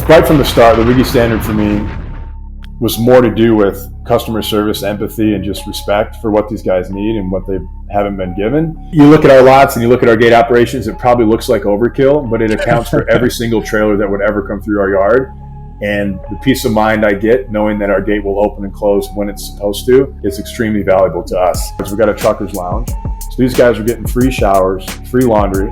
right from the start, the Riggys standard for me was more to do with customer service, empathy, and just respect for what these guys need and what they haven't been given. You look at our lots and you look at our gate operations, it probably looks like overkill, but it accounts for every single trailer that would ever come through our yard. And the peace of mind I get knowing that our gate will open and close when it's supposed to is extremely valuable to us. We've got a trucker's lounge. So these guys are getting free showers, free laundry.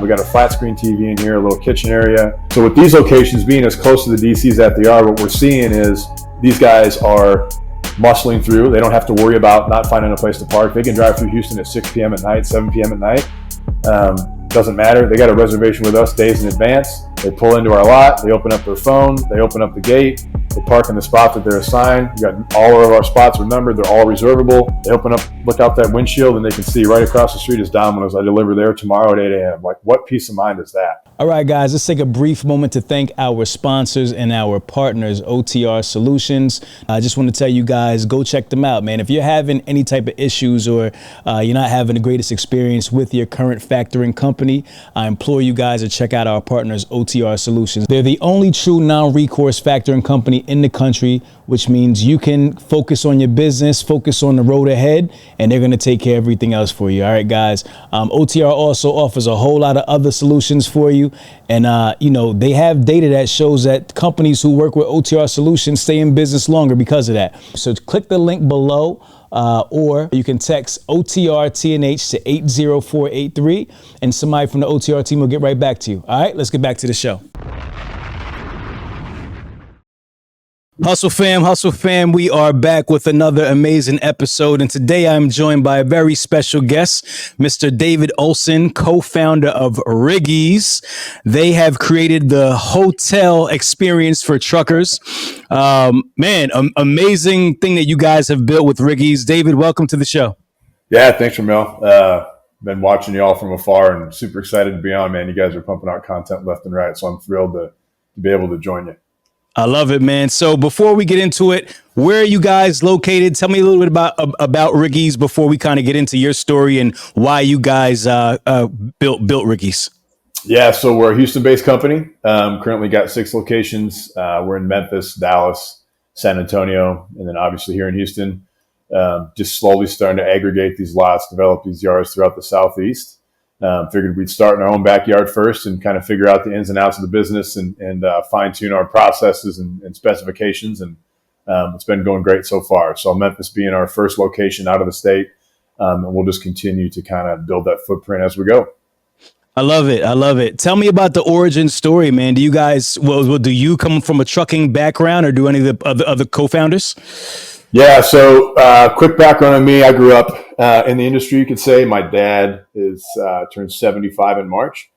We got a flat screen TV in here, a little kitchen area. So with these locations being as close to the DCs that they are, what we're seeing is these guys are muscling through. They don't have to worry about not finding a place to park. They can drive through Houston at 6 p.m. at night, 7 p.m. at night. Doesn't matter. They got a reservation with us days in advance. They pull into our lot. They open up their phone. They open up the gate. They park in the spot that they're assigned. We got all of our spots are numbered. They're all reservable. They open up, look out that windshield, and they can see right across the street is Domino's. I deliver there tomorrow at 8 a.m. Like, what peace of mind is that? All right, guys, let's take a brief moment to thank our sponsors and our partners, OTR Solutions. I just want to tell you guys, go check them out, man. If you're having any type of issues or you're not having the greatest experience with your current factoring company, I implore you guys to check out our partners, OTR Solutions. They're the only true non-recourse factoring company in the country, which means you can focus on your business, focus on the road ahead, and they're going to take care of everything else for you. All right, guys. OTR also offers a whole lot of other solutions for you. And, they have data that shows that companies who work with OTR Solutions stay in business longer because of that. So click the link below. Or you can text OTRTNH to 80483 and somebody from the OTR team will get right back to you. All right, let's get back to the show. Hustle fam, we are back with another amazing episode. And today I'm joined by a very special guest, Mr. David Olson, co-founder of Riggys. They have created the hotel experience for truckers. Amazing thing that you guys have built with Riggys. David, welcome to the show. Yeah, thanks, Rahmel. Been watching y'all from afar and super excited to be on, man. You guys are pumping out content left and right, so I'm thrilled to be able to join you. I love it, man. So before we get into it, where are you guys located? Tell me a little bit about Riggys before we kind of get into your story and why you guys built Riggys. Yeah, so we're a Houston-based company. Currently got 6 locations. We're in Memphis, Dallas, San Antonio, and then obviously here in Houston. Just slowly starting to aggregate these lots, develop these yards throughout the Southeast. Figured we'd start in our own backyard first and kind of figure out the ins and outs of the business and fine tune our processes and specifications. And it's been going great so far. So Memphis being our first location out of the state. And we'll just continue to kind of build that footprint as we go. I love it. Tell me about the origin story, man. Do you guys, do you come from a trucking background or do any of the other co-founders? Yeah, so quick background on me. I grew up in the industry, you could say. My dad turned 75 in March.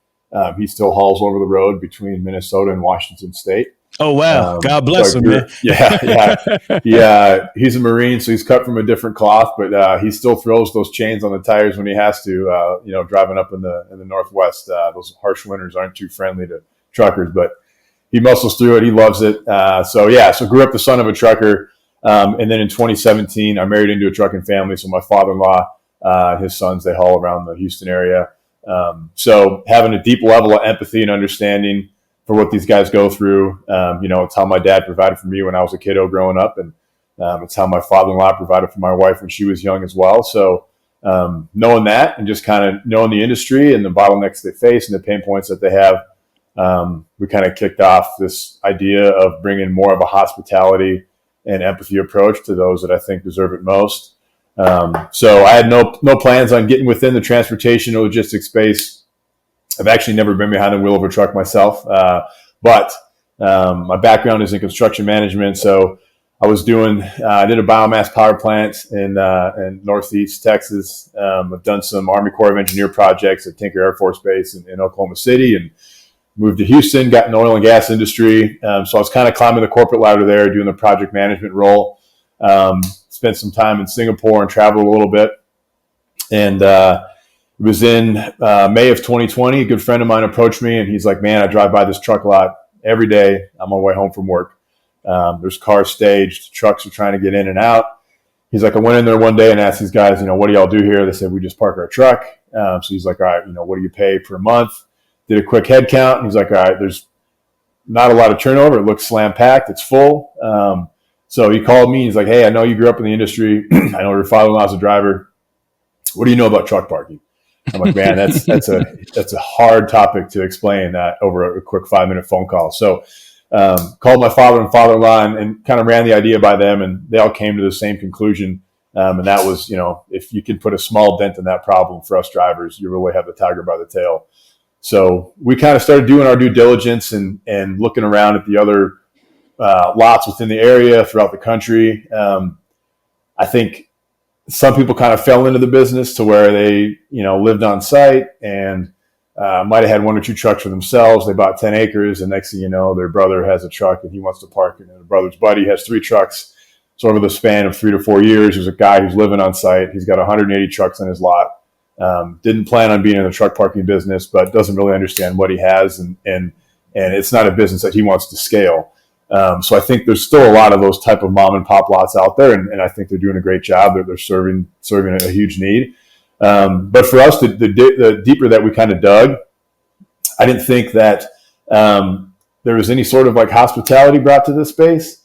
He still hauls over the road between Minnesota and Washington State. Oh, wow. God bless him, man. Yeah. He's a Marine, so he's cut from a different cloth, but he still throws those chains on the tires when he has to, driving up in the Northwest. Those harsh winters aren't too friendly to truckers, but he muscles through it. He loves it. So grew up the son of a trucker. And then in 2017, I married into a trucking family. So my father-in-law, his sons, they haul around the Houston area. So having a deep level of empathy and understanding for what these guys go through, it's how my dad provided for me when I was a kiddo growing up. And it's how my father-in-law provided for my wife when she was young as well. So knowing that and just kind of knowing the industry and the bottlenecks they face and the pain points that they have, we kind of kicked off this idea of bringing more of a hospitality and empathy approach to those that I think deserve it most. So I had no plans on getting within the transportation or logistics space. I've actually never been behind the wheel of a truck myself, but my background is in construction management. So I did a biomass power plant in Northeast Texas. I've done some Army Corps of Engineer projects at Tinker Air Force Base in Oklahoma City, and moved to Houston, got in the oil and gas industry. So I was kind of climbing the corporate ladder there, doing the project management role. Spent some time in Singapore and traveled a little bit. And it was in May of 2020. A good friend of mine approached me and he's like, man, I drive by this truck lot every day. I'm on my way home from work. There's cars staged. Trucks are trying to get in and out. He's like, I went in there one day and asked these guys, what do y'all do here? They said, we just park our truck. So he's like, all right, what do you pay per month? Did a quick head count. And he's like, all right, there's not a lot of turnover. It looks slam packed. It's full. So he called me. He's like, "Hey, I know you grew up in the industry. I know your father-in-law's a driver. What do you know about truck parking?" I'm like, "Man, that's a hard topic to explain over a quick 5-minute phone call." So called my father and father-in-law and kind of ran the idea by them, and they all came to the same conclusion. And that was, if you can put a small dent in that problem for us drivers, you really have the tiger by the tail. So we kind of started doing our due diligence and looking around at the other lots within the area throughout the country. I think some people kind of fell into the business to where they, lived on site and might have had 1 or 2 trucks for themselves. They bought 10 acres, and next thing you know, their brother has a truck and he wants to park it, and their brother's buddy has 3 trucks. So over the span of 3 to 4 years, there's a guy who's living on site. He's got 180 trucks on his lot. Didn't plan on being in the truck parking business, but doesn't really understand what he has, and it's not a business that he wants to scale. So I think there's still a lot of those type of mom and pop lots out there, and I think they're doing a great job. They're serving a huge need. But for us, the deeper that we kind of dug, I didn't think that there was any sort of like hospitality brought to this space.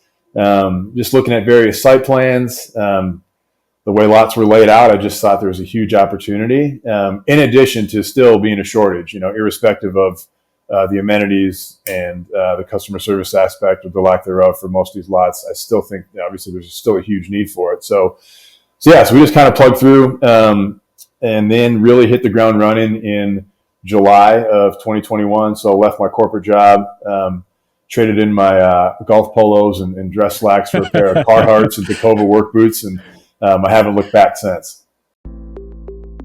Just looking at various site plans, the way lots were laid out, I just thought there was a huge opportunity. In addition to still being a shortage, irrespective of the amenities and the customer service aspect or the lack thereof for most of these lots, I still think obviously there's still a huge need for it. So we just kind of plugged through and then really hit the ground running in July of 2021. So I left my corporate job. Traded in my golf polos and dress slacks for a pair of Carhartts and Tacova work boots, and I haven't looked back since.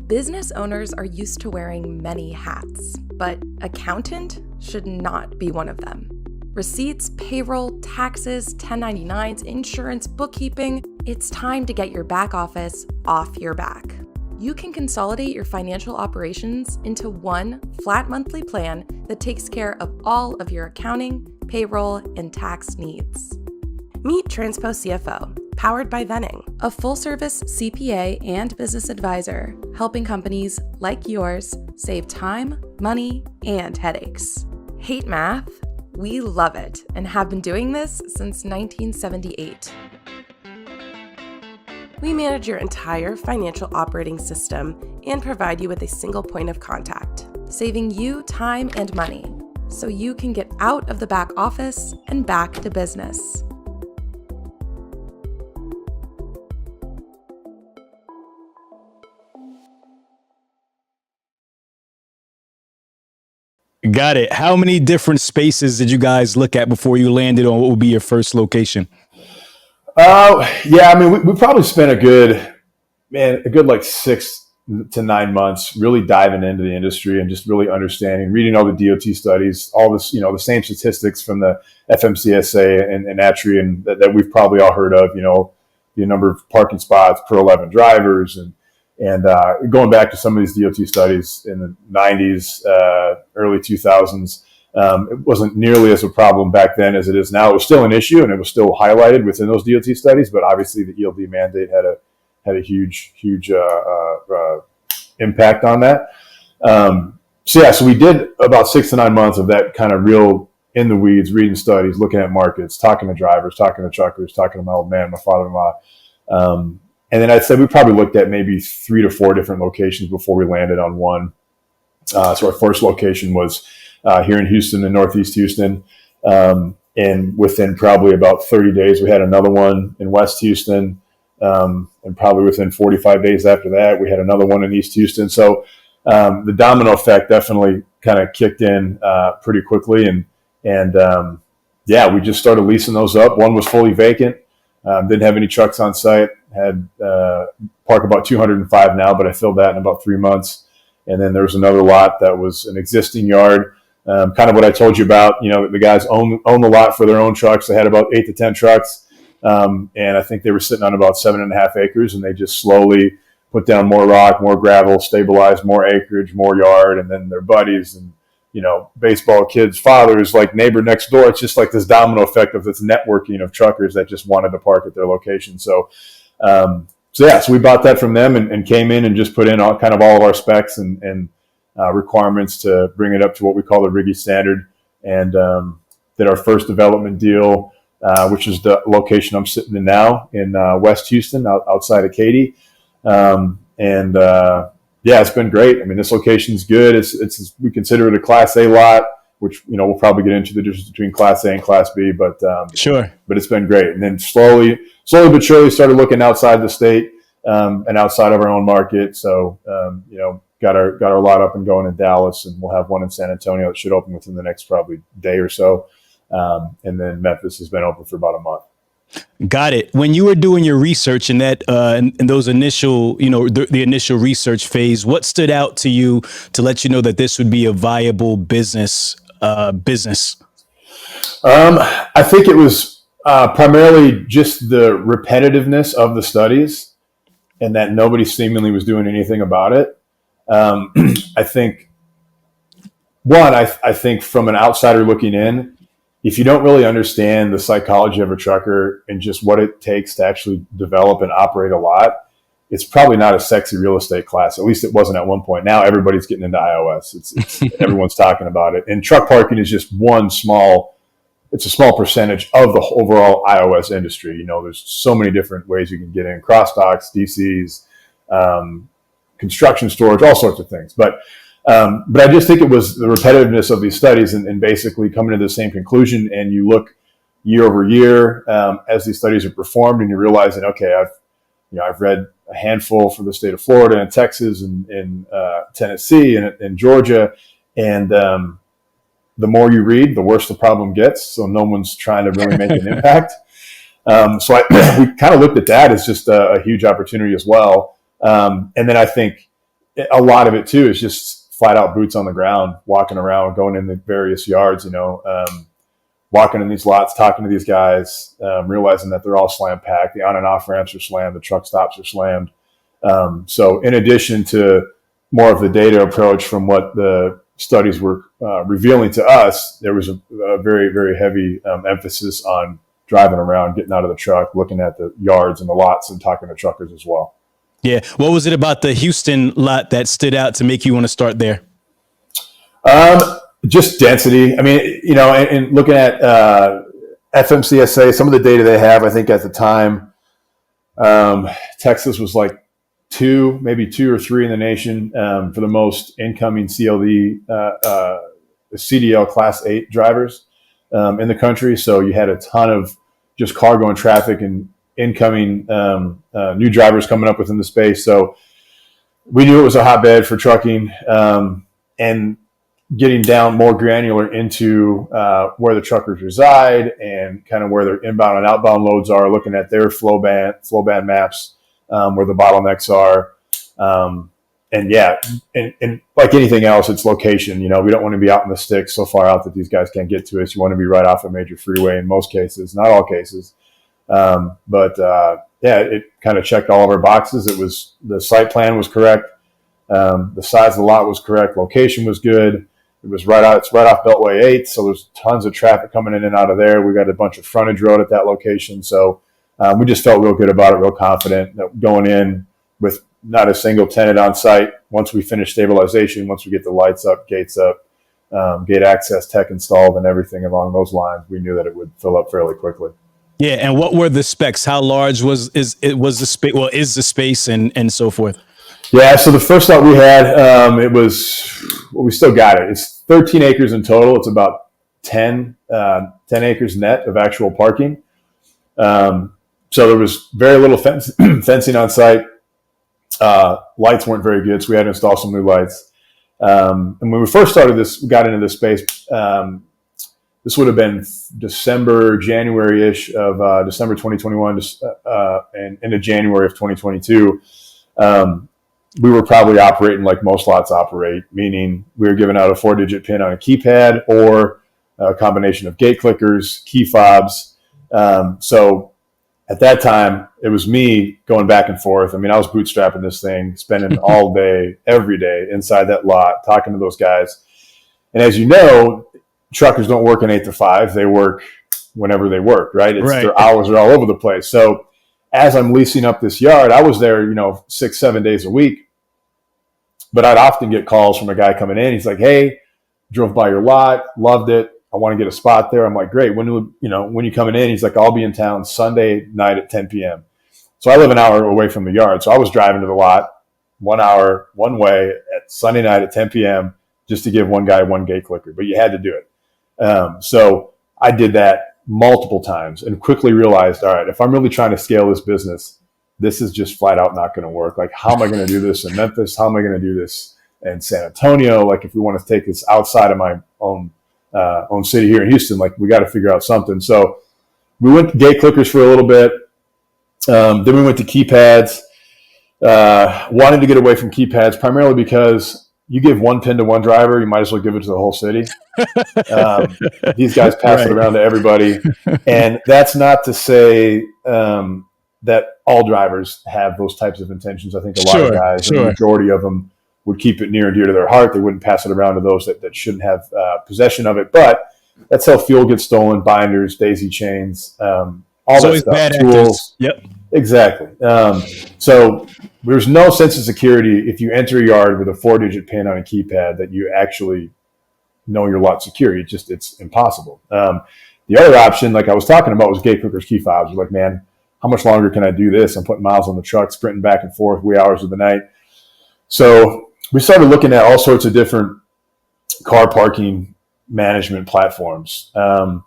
Business owners are used to wearing many hats, but accountant should not be one of them. Receipts, payroll, taxes, 1099s, insurance, bookkeeping, it's time to get your back office off your back. You can consolidate your financial operations into one flat monthly plan that takes care of all of your accounting, payroll, and tax needs. Meet TRANSPOCFO, powered by VENNING, a full-service CPA and business advisor, helping companies like yours save time, money, and headaches. Hate math? We love it and have been doing this since 1978. We manage your entire financial operating system and provide you with a single point of contact, saving you time and money so you can get out of the back office and back to business. Got it. How many different spaces did you guys look at before you landed on what would be your first location? Yeah, I mean, we probably spent a good like 6 to 9 months really diving into the industry and just really understanding, reading all the DOT studies, all this, the same statistics from the FMCSA and ATRI and that we've probably all heard of, the number of parking spots per 11 drivers and going back to some of these DOT studies in the 90s, early 2000s. It wasn't nearly as a problem back then as it is now. It was still an issue, and it was still highlighted within those DOT studies. But obviously, the ELD mandate had a huge impact on that. So we did about 6 to 9 months of that kind of real in the weeds, reading studies, looking at markets, talking to drivers, talking to truckers, talking to my old man, my father-in-law. And then I'd say we probably looked at maybe 3 to 4 different locations before we landed on one. So our first location was here in Houston, in Northeast Houston. And within probably about 30 days, we had another one in West Houston. And probably within 45 days after that, we had another one in East Houston. So the domino effect definitely kind of kicked in pretty quickly. And we just started leasing those up. One was fully vacant. Didn't have any trucks on site. Had park about 205 now, but I filled that in about 3 months. And then there was another lot that was an existing yard. Kind of what I told you about, the guys own the lot for their own trucks. They had about 8 to 10 trucks. And I think they were sitting on about 7.5 acres, and they just slowly put down more rock, more gravel, stabilized more acreage, more yard. And then their buddies and, baseball kids, fathers, like neighbor next door. It's just like this domino effect of this networking of truckers that just wanted to park at their location. So we bought that from them and came in and just put in all of our specs and requirements to bring it up to what we call the Riggys standard. And did our first development deal, which is the location I'm sitting in now in West Houston, outside of Katy. Yeah, it's been great. I mean, this location's good. It's we consider it a Class A lot, which, we'll probably get into the difference between Class A and Class B, but Sure. But it's been great. And then slowly but surely started looking outside the state and outside of our own market. So got our lot up and going in Dallas, and we'll have one in San Antonio that should open within the next probably day or so. And then Memphis has been open for about a month. Got it. When you were doing your research in that, in those initial, the initial research phase, what stood out to you to let you know that this would be a viable business? I think it was primarily just the repetitiveness of the studies, and that nobody seemingly was doing anything about it. I think I think from an outsider looking in, if you don't really understand the psychology of a trucker and just what it takes to actually develop and operate a lot, it's probably not a sexy real estate class. At least it wasn't at one point. Now everybody's getting into iOS. It's everyone's talking about it. And truck parking is just it's a small percentage of the overall iOS industry. There's so many different ways you can get in: cross docks, DCs, construction storage, all sorts of things. But I just think it was the repetitiveness of these studies and basically coming to the same conclusion. And you look year over year as these studies are performed, and you're realizing, okay, I've read a handful for the state of Florida and Texas and Tennessee and Georgia, and the more you read, the worse the problem gets. So no one's trying to really make an impact. So we kind of looked at that as just a huge opportunity as well. And then I think a lot of it too is just flat out boots on the ground, walking around, going in the various yards, walking in these lots, talking to these guys, realizing that they're all slam packed. The on and off ramps are slammed. The truck stops are slammed. So in addition to more of the data approach from what the studies were revealing to us, there was a very, very heavy emphasis on driving around, getting out of the truck, looking at the yards and the lots, and talking to truckers as well. Yeah. What was it about the Houston lot that stood out to make you want to start there? Just density. I mean, and looking at FMCSA, some of the data they have, I think at the time, Texas was like maybe two or three in the nation for the most incoming CDL Class 8 drivers in the country. So you had a ton of just cargo and traffic and incoming new drivers coming up within the space. So we knew it was a hotbed for trucking, and getting down more granular into where the truckers reside and kind of where their inbound and outbound loads are, looking at their flow band maps, where the bottlenecks are. And like anything else, it's location. We don't want to be out in the sticks so far out that these guys can't get to us. You want to be right off a major freeway in most cases, not all cases. It kind of checked all of our boxes. The site plan was correct. The size of the lot was correct. Location was good. It's right off Beltway 8. So there's tons of traffic coming in and out of there. We got a bunch of frontage road at that location. So, we just felt real good about it, real confident that going in with not a single tenant on site. Once we finish stabilization, once we get the lights up, gates up, gate access tech installed and everything along those lines, we knew that it would fill up fairly quickly. Yeah, and what were the specs? How large is the space? Well, is the space and so forth? Yeah, so the first lot we had, we still got it. It's 13 acres in total. It's about 10 acres net of actual parking. So there was very little fencing on site. Lights weren't very good, so we had to install some new lights. And when we first started we got into this space. This would have been December, January-ish of December 2021 and into January of 2022. We were probably operating like most lots operate, meaning we were giving out a 4-digit PIN on a keypad or a combination of gate clickers, key fobs. So at that time, it was me going back and forth. I mean, I was bootstrapping this thing, spending all day, every day inside that lot, talking to those guys. And as you know, truckers don't work an 8 to 5. They work whenever they work, right? Their hours are all over the place. So as I'm leasing up this yard, I was there, 6-7 days a week. But I'd often get calls from a guy coming in. He's like, "Hey, drove by your lot, loved it. I want to get a spot there. I'm like, great. When you coming in? He's like, I'll be in town Sunday night at 10 p.m. So I live an hour away from the yard. So I was driving to the lot 1 hour, one way at Sunday night at 10 p.m. just to give one guy one gate clicker, but you had to do it. So I did that multiple times and quickly realized, all right, if I'm really trying to scale this business, this is just flat out not going to work. Like, how am I going to do this in Memphis? How am I going to do this in San Antonio? Like, if we want to take this outside of my own city here in Houston, like, we got to figure out something. So we went to gate clickers for a little bit. Then we went to keypads. Wanted to get away from keypads primarily because you give one pin to one driver, you might as well give it to the whole city. These guys pass it around to everybody. And that's not to say that all drivers have those types of intentions. I think a lot of guys, the majority of them, would keep it near and dear to their heart. They wouldn't pass it around to those that shouldn't have possession of it. But that's how fuel gets stolen, binders, daisy chains, all that stuff, bad tools. Yep. Exactly. So there's no sense of security if you enter a yard with a 4-digit pin on a keypad that you actually know your lot secure. It's impossible. The other option, like I was talking about, was gate clickers, key fobs. You're like, man, how much longer can I do this? I'm putting miles on the truck, sprinting back and forth, wee hours of the night. So we started looking at all sorts of different car parking management platforms. I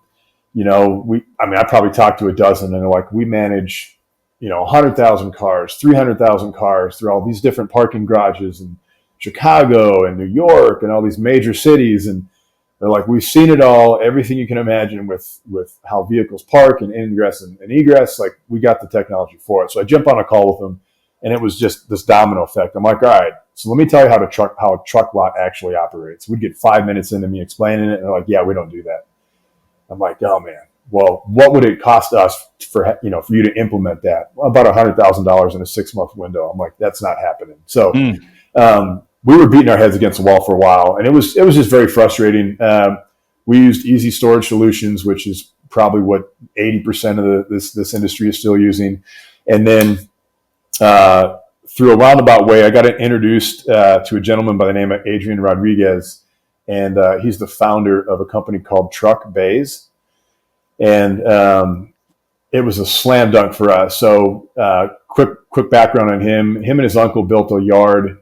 probably talked to a dozen, and they're like, we manage, 100,000 cars, 300,000 cars through all these different parking garages in Chicago and New York and all these major cities. And they're like, we've seen it all, everything you can imagine with how vehicles park and ingress and egress. Like, we got the technology for it. So I jump on a call with them, and it was just this domino effect. I'm like, all right, so let me tell you how a truck lot actually operates. We'd get 5 minutes into me explaining it, and they're like, yeah, we don't do that. I'm like, oh man, well, what would it cost us for you to implement that? Well, about $100,000 in a 6-month window. I'm like, that's not happening. So we were beating our heads against the wall for a while, and it was just very frustrating. We used easy storage solutions, which is probably what 80% of this industry is still using. And then through a roundabout way, I got introduced to a gentleman by the name of Adrian Rodriguez, and he's the founder of a company called Truck Bays. And it was a slam dunk for us. So quick background on him. Him and his uncle built a yard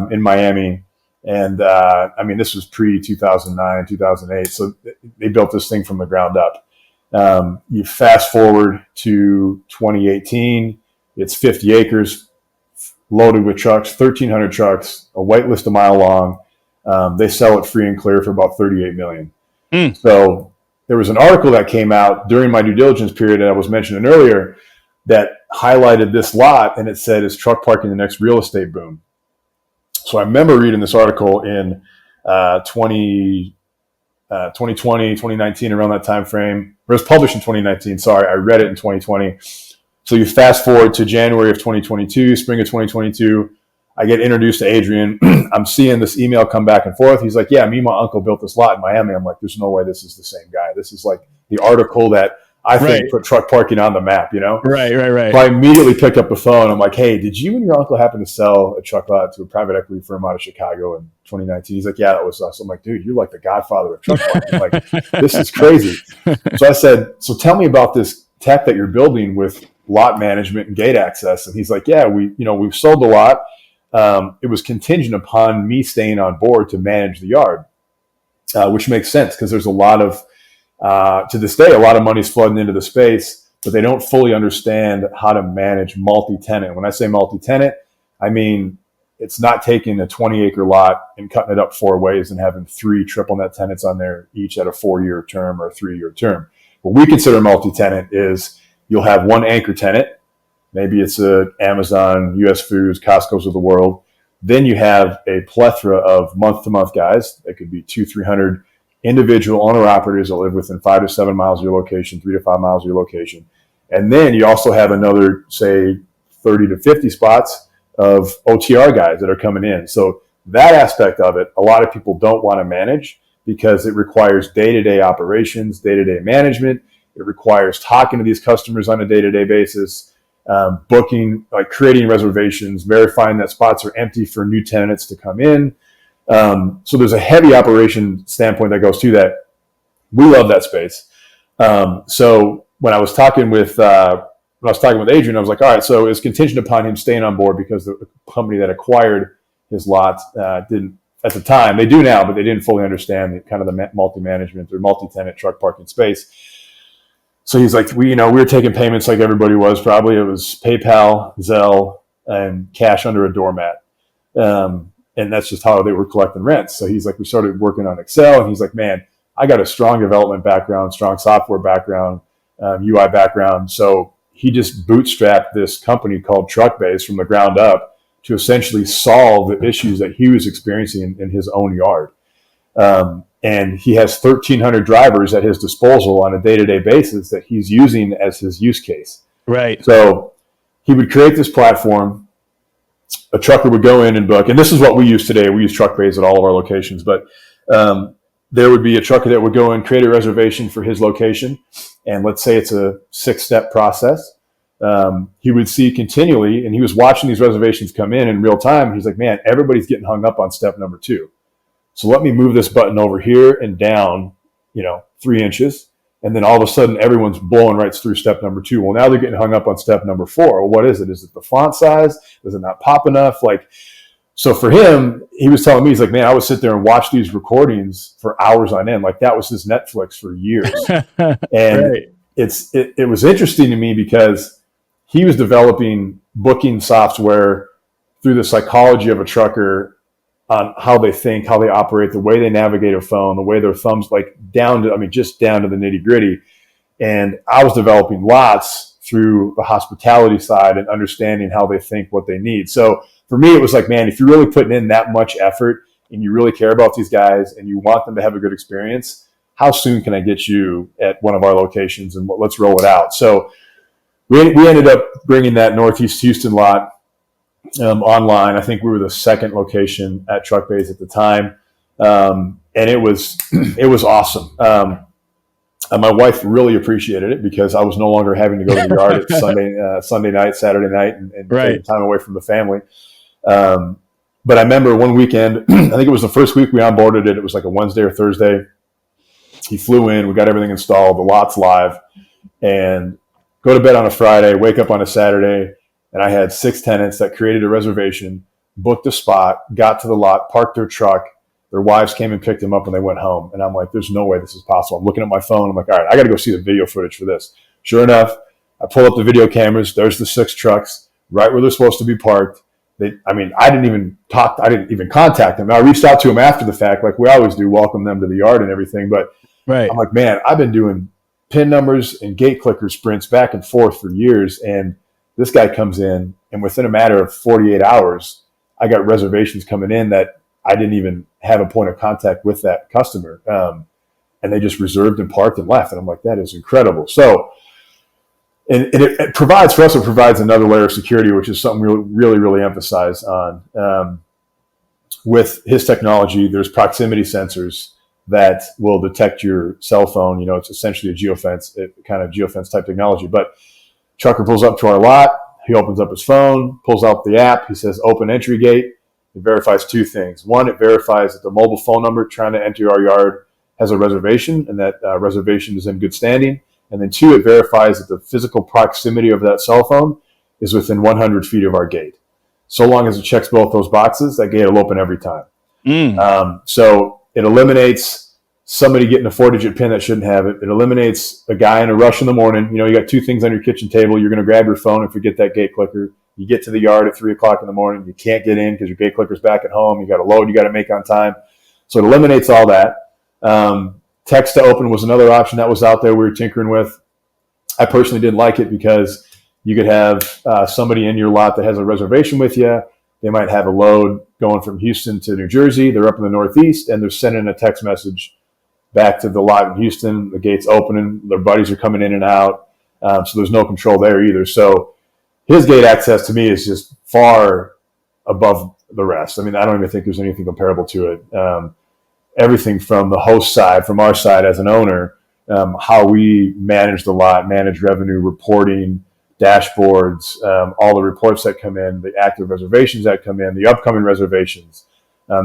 in Miami. And this was pre-2009, 2008. So they built this thing from the ground up. You fast forward to 2018, it's 50 acres loaded with trucks, 1,300 trucks, a wait list a mile long. They sell it free and clear for about $38 million. So there was an article that came out during my due diligence period that I was mentioning earlier that highlighted this lot, and it said, is truck parking the next real estate boom? So I remember reading this article in 2020, 2019, around that time frame. It was published in 2019. Sorry, I read it in 2020. So you fast forward to January of 2022, spring of 2022. I get introduced to Adrian. I'm seeing this email come back and forth. He's like, yeah, me and my uncle built this lot in Miami. I'm like, there's no way this is the same guy. This is like the article that I think put truck parking on the map, Right. So I immediately picked up the phone. I'm like, hey, did you and your uncle happen to sell a truck lot to a private equity firm out of Chicago in 2019? He's like, yeah, that was us. I'm like, dude, you're like the godfather of truck parking. Like, this is crazy. So I said, so tell me about this tech that you're building with lot management and gate access. And he's like, yeah, we've sold the lot. It was contingent upon me staying on board to manage the yard, which makes sense because there's a lot of, to this day, a lot of money's flooding into the space, but they don't fully understand how to manage multi-tenant. When I say multi-tenant, I mean, it's not taking a 20-acre lot and cutting it up 4 ways and having 3 triple net tenants on there, each at a 4-year term or a 3-year term. What we consider multi-tenant is you'll have one anchor tenant. Maybe it's Amazon, US Foods, Costco's of the world. Then you have a plethora of month-to-month guys. That could be 200-300 individual owner-operators that live within 5 to 7 miles of your location, 3 to 5 miles of your location. And then you also have another, say, 30 to 50 spots of OTR guys that are coming in. So that aspect of it, a lot of people don't want to manage because it requires day-to-day operations, day-to-day management. It requires talking to these customers on a day-to-day basis. Booking, like creating reservations, verifying that spots are empty for new tenants to come in. So there's a heavy operation standpoint that goes to that. we love that space. So when I was talking with Adrian, I was like, all right, so it's contingent upon him staying on board because the company that acquired his lot didn't at the time. They do now, but they didn't fully understand the multi-management or multi-tenant truck parking space. So he's like, we were taking payments like everybody was. Probably it was PayPal, Zelle, and cash under a doormat. And that's just how they were collecting rents. So he's like, we started working on Excel, and he's like, man, I got a strong development background, strong software background, UI background. So he just bootstrapped this company called TruckBase from the ground up to essentially solve the issues that he was experiencing in his own yard. And he has 1,300 drivers at his disposal on a day-to-day basis that he's using as his use case. Right. So he would create this platform. A trucker would go in and book, and this is what we use today. We use TruckBase at all of our locations, but there would be a trucker that would go and create a reservation for his location. And let's say it's a 6-step process. He would see continually, and he was watching these reservations come in real time. And he's like, man, everybody's getting hung up on step number 2. So let me move this button over here and down, 3 inches. And then all of a sudden, everyone's blowing right through step number 2. Well, now they're getting hung up on step number 4. Well, what is it? Is it the font size? Does it not pop enough? So for him, he was telling me, he's like, man, I would sit there and watch these recordings for hours on end. Like that was his Netflix for years. And right. it was interesting to me because he was developing booking software through the psychology of a trucker on how they think, how they operate, the way they navigate a phone, the way their thumbs just down to the nitty gritty. And I was developing lots through the hospitality side and understanding how they think, what they need. So for me, it was like, man, if you're really putting in that much effort and you really care about these guys and you want them to have a good experience, how soon can I get you at one of our locations and let's roll it out. So we ended up bringing that Northeast Houston lot online. I think we were the second location at TruckBase at the time. And it was awesome. My wife really appreciated it because I was no longer having to go to the yard at Sunday night, Saturday night, and right. take time away from the family. But I remember one weekend, I think it was the first week we onboarded it. It was like a Wednesday or Thursday. He flew in, we got everything installed, the lot's live, and go to bed on a Friday, wake up on a Saturday, and I had 6 tenants that created a reservation, booked a spot, got to the lot, parked their truck. Their wives came and picked them up and they went home. And I'm like, there's no way this is possible. I'm looking at my phone. I'm like, all right, I got to go see the video footage for this. Sure enough, I pull up the video cameras. There's the 6 trucks right where they're supposed to be parked. I didn't even contact them. I reached out to them after the fact, like we always do, welcome them to the yard and everything. But right. I'm like, man, I've been doing PIN numbers and gate clicker sprints back and forth for years. And this guy comes in, and within a matter of 48 hours, I got reservations coming in that I didn't even have a point of contact with that customer. And they just reserved and parked and left. And I'm like, that is incredible. So, and it provides for us, it provides another layer of security, which is something we really, really emphasize on. With his technology, there's proximity sensors that will detect your cell phone. It's essentially a geofence, kind of geofence type technology. But trucker pulls up to our lot. He opens up his phone, pulls out the app. He says, open entry gate. It verifies 2 things. One, it verifies that the mobile phone number trying to enter our yard has a reservation and that reservation is in good standing. And then 2, it verifies that the physical proximity of that cell phone is within 100 feet of our gate. So long as it checks both those boxes, that gate will open every time. So it eliminates somebody getting a 4-digit PIN that shouldn't have it. It eliminates a guy in a rush in the morning. You got 2 things on your kitchen table. You're going to grab your phone and forget that gate clicker. You get to the yard at 3 o'clock in the morning. You can't get in because your gate clicker's back at home. You got a load you got to make on time. So it eliminates all that. Text to open was another option that was out there we were tinkering with. I personally didn't like it because you could have somebody in your lot that has a reservation with you. They might have a load going from Houston to New Jersey. They're up in the Northeast, and they're sending a text message back to the lot in Houston. The gate's opening. Their buddies are coming in and out. So there's no control there either. So his gate access to me is just far above the rest. I don't even think there's anything comparable to it. Everything from the host side, from our side as an owner, how we manage the lot, manage revenue reporting, dashboards, all the reports that come in, the active reservations that come in, the upcoming reservations.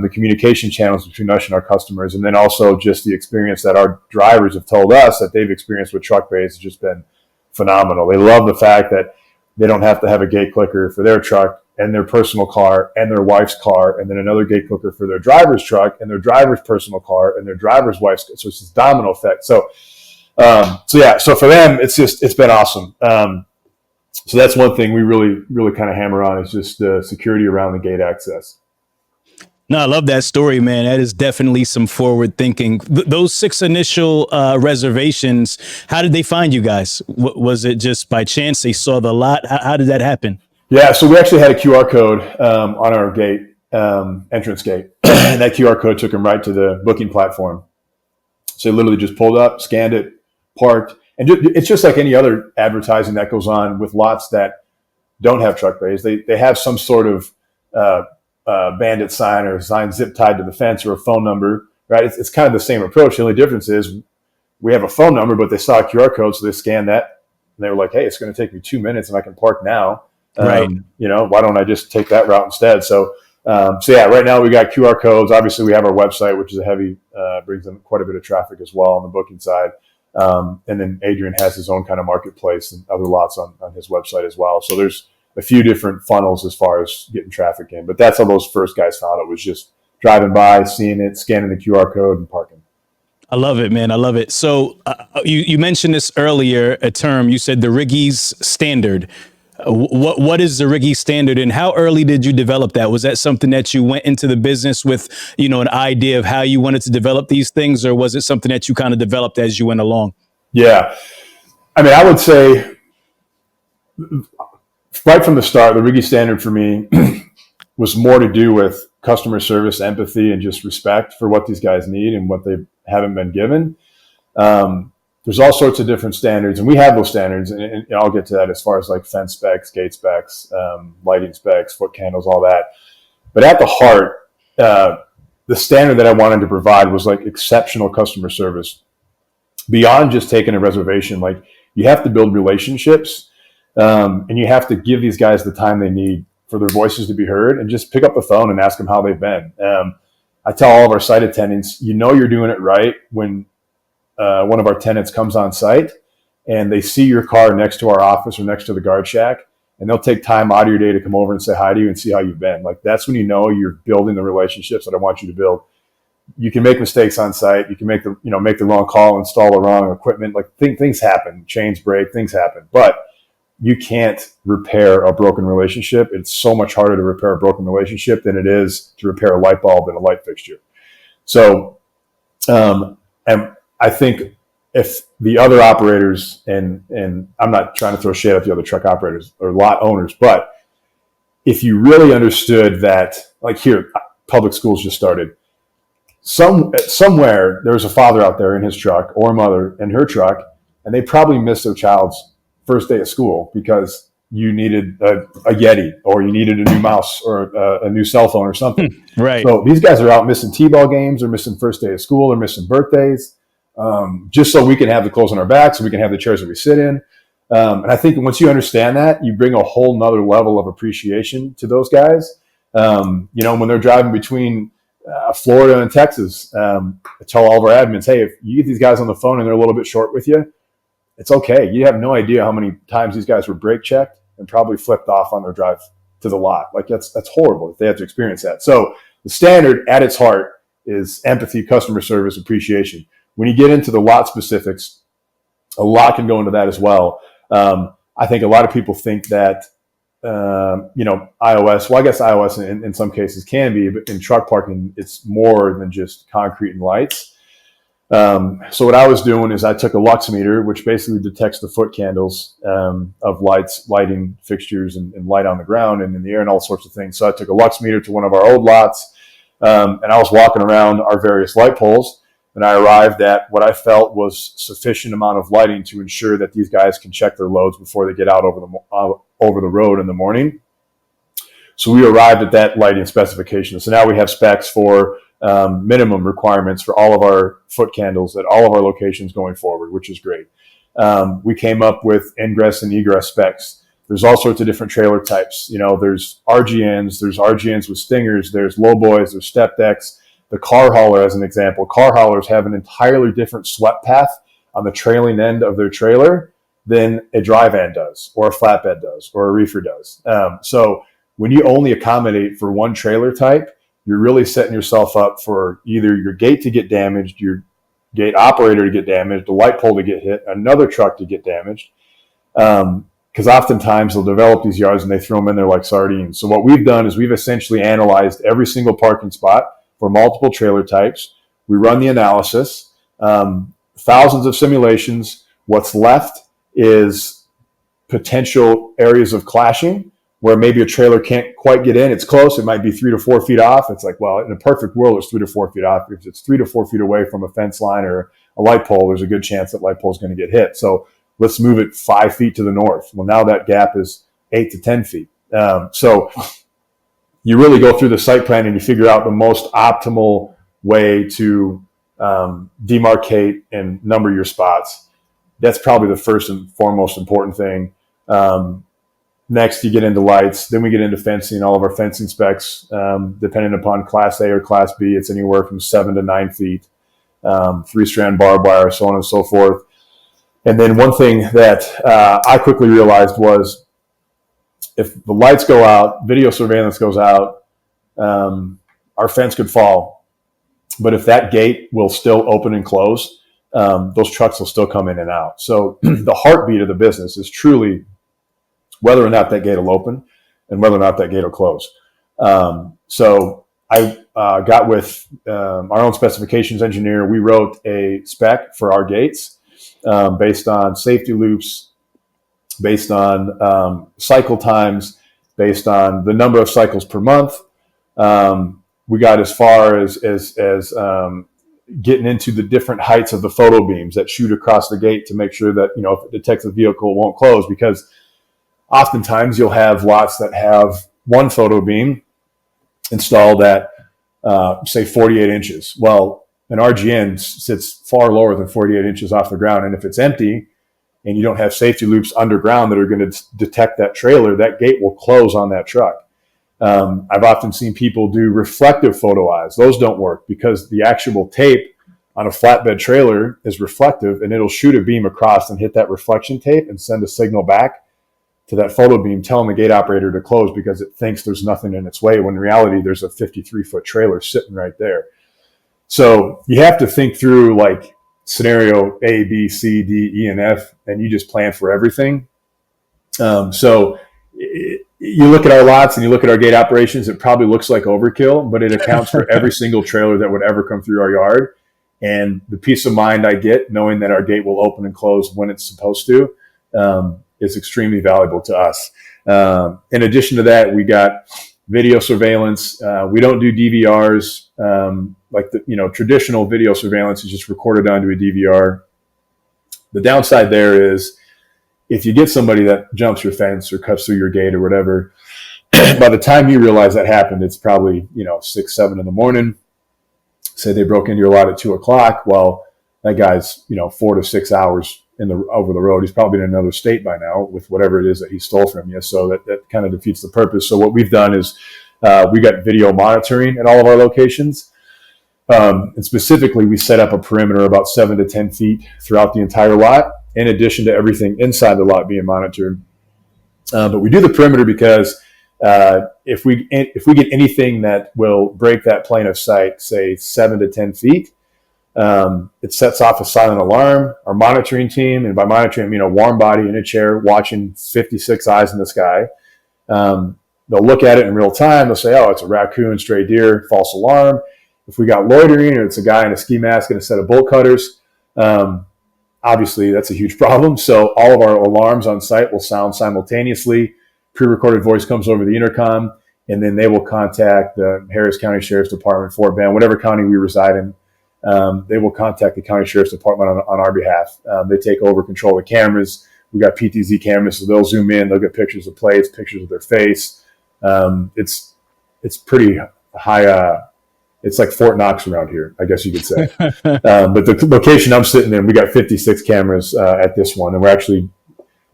the communication channels between us and our customers, and then also just the experience that our drivers have told us that they've experienced with truck bays has just been phenomenal. They love the fact that they don't have to have a gate clicker for their truck and their personal car and their wife's car, and then another gate clicker for their driver's truck and their driver's personal car and their driver's wife's. So it's this domino effect. So for them, it's been awesome. So that's one thing we really kind of hammer on is just the security around the gate access. No, I love that story, man. That is definitely some forward thinking. Those 6 initial reservations, how did they find you guys? Was it just by chance they saw the lot? How did that happen? Yeah, so we actually had a QR code on our gate, entrance gate, and that QR code took them right to the booking platform. So they literally just pulled up, scanned it, parked, and it's just like any other advertising that goes on with lots that don't have truck bays. They have some sort of bandit sign or sign zip tied to the fence or a phone number, right? It's kind of the same approach. The only difference is we have a phone number, but they saw a QR code, so they scanned that, and they were like, "Hey, it's going to take me 2 minutes, and I can park now. Right? Why don't I just take that route instead?" So right now we got QR codes. Obviously, we have our website, which is brings in quite a bit of traffic as well on the booking side. And then Adrian has his own kind of marketplace and other lots on his website as well. So there's a few different funnels as far as getting traffic in. But that's how those first guys found it, was just driving by, seeing it, scanning the QR code, and parking. I love it, man. I love it. So you mentioned this earlier, a term. You said the Riggys standard. What is the Riggys standard, and how early did you develop that? Was that something that you went into the business with, an idea of how you wanted to develop these things, or was it something that you kind of developed as you went along? Yeah. I mean, I would say right from the start, the Riggys standard for me was more to do with customer service, empathy, and just respect for what these guys need and what they haven't been given. There's all sorts of different standards, and we have those standards, and I'll get to that as far as like fence specs, gate specs, lighting specs, foot candles, all that. But at the heart, the standard that I wanted to provide was like exceptional customer service. Beyond just taking a reservation, like you have to build relationships, and you have to give these guys the time they need for their voices to be heard, and just pick up the phone and ask them how they've been. I tell all of our site attendants, you're doing it right when one of our tenants comes on site and they see your car next to our office or next to the guard shack, and they'll take time out of your day to come over and say hi to you and see how you've been. Like, that's when you're building the relationships that I want you to build. You can make mistakes on site. You can make the wrong call, install the wrong equipment. Like things happen, chains break, things happen, but you can't repair a broken relationship. It's so much harder to repair a broken relationship than it is to repair a light bulb and a light fixture. So, and I think if the other operators, and I'm not trying to throw shade at the other truck operators or lot owners, but if you really understood that, like here, public schools just started. Somewhere there was a father out there in his truck or a mother in her truck, and they probably missed their child's first day of school because you needed a Yeti, or you needed a new mouse, or a new cell phone or something. Right. So these guys are out missing T-ball games, or missing first day of school, or missing birthdays. Just so we can have the clothes on our backs, so we can have the chairs that we sit in. And I think once you understand that, you bring a whole nother level of appreciation to those guys. When they're driving between Florida and Texas, I tell all of our admins, hey, if you get these guys on the phone and they're a little bit short with you, it's okay. You have no idea how many times these guys were brake checked and probably flipped off on their drive to the lot. Like that's horrible if they have to experience that. So the standard at its heart is empathy, customer service, appreciation. When you get into the lot specifics, a lot can go into that as well. I think a lot of people think that, iOS, well, I guess iOS in some cases can be, but in truck parking, it's more than just concrete and lights. So what I was doing is I took a lux meter, which basically detects the foot candles of lights, lighting fixtures, and light on the ground and in the air and all sorts of things. So I took a lux meter to one of our old lots, and I was walking around our various light poles, and I arrived at what I felt was sufficient amount of lighting to ensure that these guys can check their loads before they get out over the road in the morning. So we arrived at that lighting specification. So now we have specs for minimum requirements for all of our foot candles at all of our locations going forward, which is great. We came up with ingress and egress specs There's all sorts of different trailer types. There's RGNs with stingers, there's lowboys, there's step decks. The car hauler, as an example, car haulers have an entirely different swept path on the trailing end of their trailer than a dry van does, or a flatbed does, or a reefer does. So when you only accommodate for one trailer type, you're really setting yourself up for either your gate to get damaged, your gate operator to get damaged, the light pole to get hit, another truck to get damaged. Because oftentimes they'll develop these yards and they throw them in there like sardines. So what we've done is we've essentially analyzed every single parking spot for multiple trailer types. We run the analysis, thousands of simulations. What's left is potential areas of clashing where maybe a trailer can't quite get in. It's close. It might be 3 to 4 feet off. It's like, well, in a perfect world, it's 3 to 4 feet off. If it's 3 to 4 feet away from a fence line or a light pole, there's a good chance that light pole is going to get hit. So let's move it 5 feet to the north. Well, now that gap is 8 to 10 feet. So you really go through the site plan and you figure out the most optimal way to demarcate and number your spots. That's probably the first and foremost important thing. Next, you get into lights. Then we get into fencing. All of our fencing specs, depending upon Class A or Class B, it's anywhere from 7 to 9 feet, 3-strand barbed wire, so on and so forth. And then one thing that I quickly realized was if the lights go out, video surveillance goes out, our fence could fall. But if that gate will still open and close, those trucks will still come in and out. So the heartbeat of the business is truly whether or not that gate will open and whether or not that gate will close. So I got with our own specifications engineer. We wrote a spec for our gates based on safety loops, based on cycle times, based on the number of cycles per month. We got as far as getting into the different heights of the photo beams that shoot across the gate to make sure that, if it detects a vehicle, it won't close, because oftentimes you'll have lots that have one photo beam installed at, say, 48 inches. Well, an RGN sits far lower than 48 inches off the ground. And if it's empty and you don't have safety loops underground that are going to detect that trailer, that gate will close on that truck. I've often seen people do reflective photo eyes. Those don't work because the actual tape on a flatbed trailer is reflective, and it'll shoot a beam across and hit that reflection tape and send a signal back to that photo beam telling the gate operator to close because it thinks there's nothing in its way, when in reality there's a 53-foot trailer sitting right there. So you have to think through like scenario A, B, C, D, E, and F, and you just plan for everything. So you look at our lots and you look at our gate operations, it probably looks like overkill, but it accounts for every single trailer that would ever come through our yard. And the peace of mind I get knowing that our gate will open and close when it's supposed to is extremely valuable to us. In addition to that, we got video surveillance. We don't do DVRs like the traditional video surveillance is just recorded onto a DVR. The downside there is if you get somebody that jumps your fence or cuts through your gate or whatever, by the time you realize that happened, it's probably 6, 7 in the morning. Say they broke into your lot at 2 o'clock. Well, that guy's 4 to 6 hours over the road. He's probably in another state by now with whatever it is that he stole from you. So that kind of defeats the purpose. So what we've done is we got video monitoring at all of our locations. And specifically, we set up a perimeter about 7 to 10 feet throughout the entire lot, in addition to everything inside the lot being monitored. But we do the perimeter because if we get anything that will break that plane of sight, say 7 to 10 feet, it sets off a silent alarm. Our monitoring team, and by monitoring, I mean a warm body in a chair watching 56 eyes in the sky. They'll look at it in real time. They'll say, oh, it's a raccoon, stray deer, false alarm. If we got loitering or it's a guy in a ski mask and a set of bolt cutters, obviously that's a huge problem. So all of our alarms on site will sound simultaneously. Pre-recorded voice comes over the intercom, and then they will contact the Harris County Sheriff's Department, Fort Bend, whatever county we reside in. They will contact the County Sheriff's Department on our behalf. They take over control of the cameras. We got PTZ cameras, so they'll zoom in. They'll get pictures of plates, pictures of their face. It's pretty high. It's like Fort Knox around here, I guess you could say. But the location I'm sitting in, we got 56 cameras at this one, and we're actually,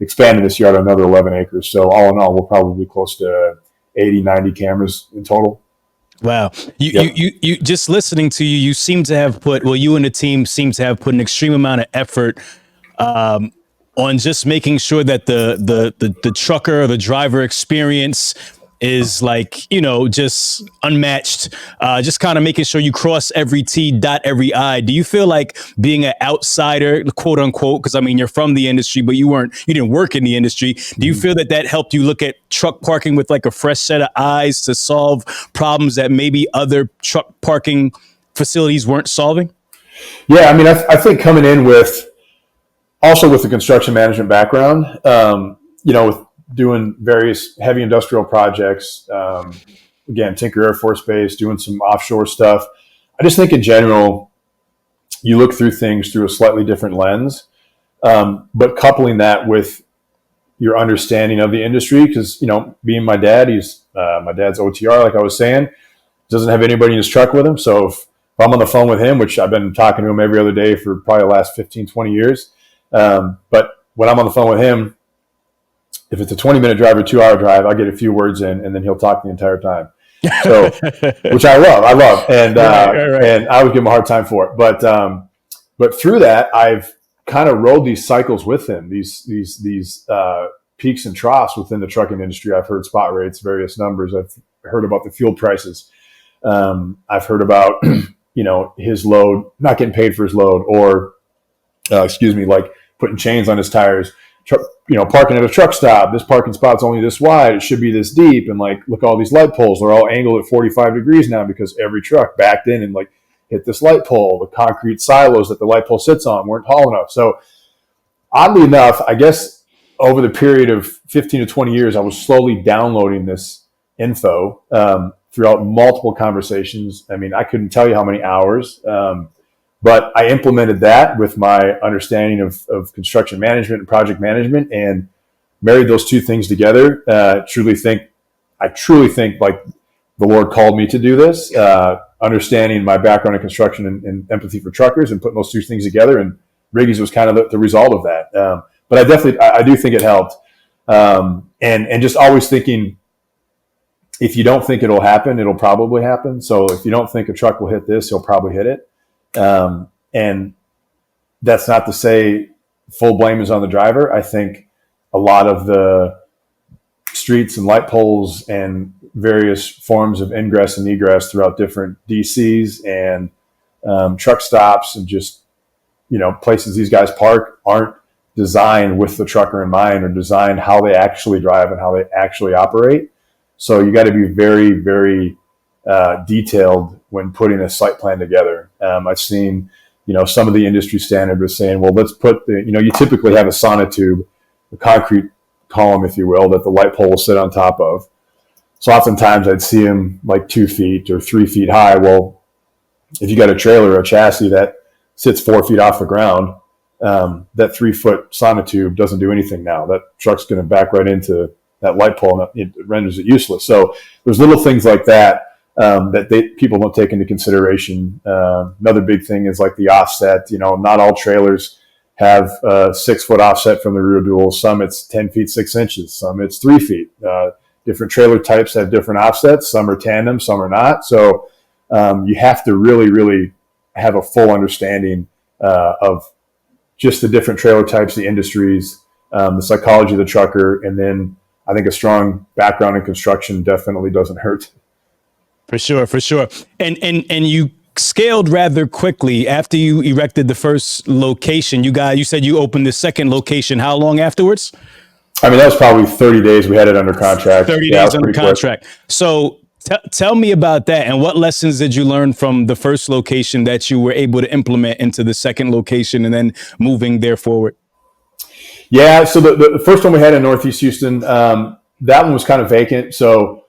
expanding this yard another 11 acres. So all in all, we'll probably be close to 80, 90 cameras in total. Wow. You just listening to you, you seem to have you and the team seem to have put an extreme amount of effort on just making sure that the trucker or the driver experience is like, just unmatched, just kind of making sure you cross every T, dot every I. Do you feel like being an outsider, quote unquote, because I mean, you're from the industry, but you didn't work in the industry. Do you feel that helped you look at truck parking with like a fresh set of eyes to solve problems that maybe other truck parking facilities weren't solving? Yeah, I mean, I think coming in with the construction management background, with doing various heavy industrial projects, again, Tinker Air Force Base, doing some offshore stuff. I just think in general, you look through things through a slightly different lens, but coupling that with your understanding of the industry, because, being my dad, my dad's OTR, like I was saying, doesn't have anybody in his truck with him. So if I'm on the phone with him, which I've been talking to him every other day for probably the last 15, 20 years, but when I'm on the phone with him, if it's a 20-minute drive or 2-hour drive, I'll get a few words in, and then he'll talk the entire time. So, which I love, and right. And I would give him a hard time for it. But through that, I've kind of rode these cycles with him, these peaks and troughs within the trucking industry. I've heard spot rates, various numbers. I've heard about the fuel prices. I've heard about his load not getting paid for his load, or like putting chains on his tires. Parking at a truck stop, this parking spot's only this wide, it should be this deep, and like, look, all these light poles, they're all angled at 45 degrees now because every truck backed in and like hit this light pole. The concrete silos that the light pole sits on weren't tall enough. So oddly enough, I guess over the period of 15 to 20 years, I was slowly downloading this info throughout multiple conversations. I mean, I couldn't tell you how many hours, but I implemented that with my understanding of construction management and project management, and married those two things together. I truly think like the Lord called me to do this, understanding my background in construction and empathy for truckers, and putting those two things together. And Riggys was kind of the result of that. But I do think it helped. And just always thinking, if you don't think it'll happen, it'll probably happen. So if you don't think a truck will hit this, he'll probably hit it. And that's not to say full blame is on the driver. I think a lot of the streets and light poles and various forms of ingress and egress throughout different DCs and truck stops and just, places these guys park aren't designed with the trucker in mind, or designed how they actually drive and how they actually operate. So you got to be very, very detailed when putting a site plan together. I've seen, some of the industry standard was saying, well, let's put you typically have a sonotube, a concrete column, if you will, that the light pole will sit on top of. So oftentimes I'd see them like 2 feet or 3 feet high. Well, if you got a trailer or a chassis that sits 4 feet off the ground, that 3-foot sonotube doesn't do anything now. That truck's going to back right into that light pole, and it renders it useless. So there's little things like that that people don't take into consideration. Another big thing is like the offset. Not all trailers have a 6-foot offset from the rear dual. Some it's 10 feet 6 inches. Some it's 3 feet. Different trailer types have different offsets. Some are tandem, some are not. So you have to really, really have a full understanding of just the different trailer types, the industries, the psychology of the trucker, and then I think a strong background in construction definitely doesn't hurt. For sure. And you scaled rather quickly after you erected the first location. You said you opened the second location. How long afterwards? I mean, that was probably 30 days. We had it under contract. 30 days under contract. Quick. So tell me about that, and what lessons did you learn from the first location that you were able to implement into the second location and then moving there forward? Yeah, so the first one we had in Northeast Houston, that one was kind of vacant. So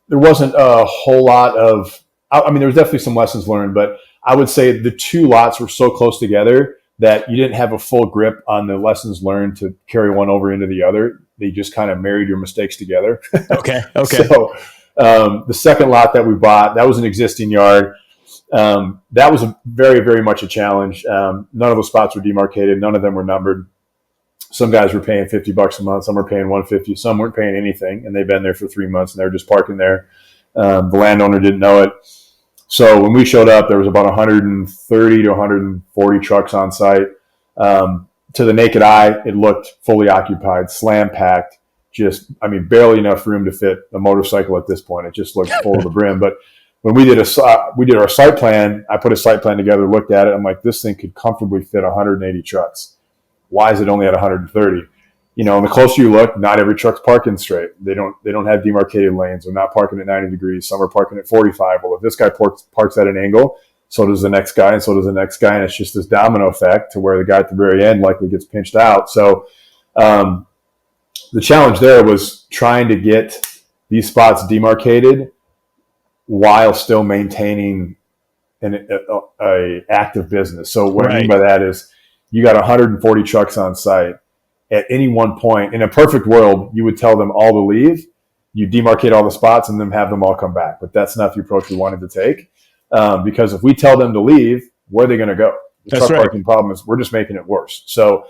there wasn't a whole lot of, I mean, there was definitely some lessons learned, but I would say the two lots were so close together that you didn't have a full grip on the lessons learned to carry one over into the other. They just kind of married your mistakes together. Okay. So the second lot that we bought, that was an existing yard. That was very, very much a challenge. None of those spots were demarcated. None of them were numbered. Some guys were paying $50 a month. Some were paying $150. Some weren't paying anything, and they've been there for 3 months, and they're just parking there. The landowner didn't know it. So when we showed up, there was about 130 to 140 trucks on site. To the naked eye, it looked fully occupied, slam packed. Barely enough room to fit a motorcycle at this point. It just looked full to the brim. But when we did our site plan, I put a site plan together, looked at it. I'm like, this thing could comfortably fit 180 trucks. Why is it only at 130? And the closer you look, not every truck's parking straight. They don't have demarcated lanes. They're not parking at 90 degrees. Some are parking at 45. Well, if this guy parks at an angle, so does the next guy, and so does the next guy. And it's just this domino effect to where the guy at the very end likely gets pinched out. So the challenge there was trying to get these spots demarcated while still maintaining a active business. So what I mean by that is you got 140 trucks on site. At any one point, in a perfect world, you would tell them all to leave. You demarcate all the spots and then have them all come back. But that's not the approach we wanted to take. Because if we tell them to leave, where are they going to go? The truck parking problem is we're just making it worse. So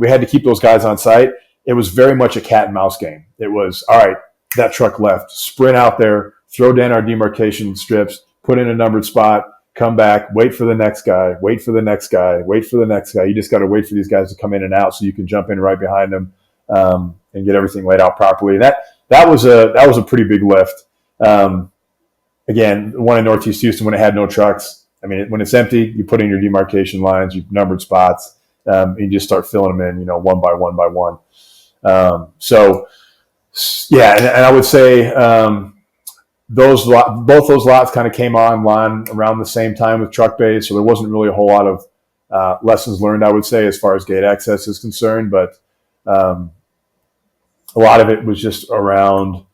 we had to keep those guys on site. It was very much a cat and mouse game. It was, all right, that truck left, sprint out there, throw down our demarcation strips, put in a numbered spot, come back, wait for the next guy, wait for the next guy, wait for the next guy. You just got to wait for these guys to come in and out so you can jump in right behind them and get everything laid out properly. And that was a pretty big lift. Again, the one in Northeast Houston, when it had no trucks, when it's empty, you put in your demarcation lines, you numbered spots, and you just start filling them in, one by one by one. And I would say both those lots kind of came online around the same time with truck bays, so there wasn't really a whole lot of lessons learned, I would say, as far as gate access is concerned. But a lot of it was just around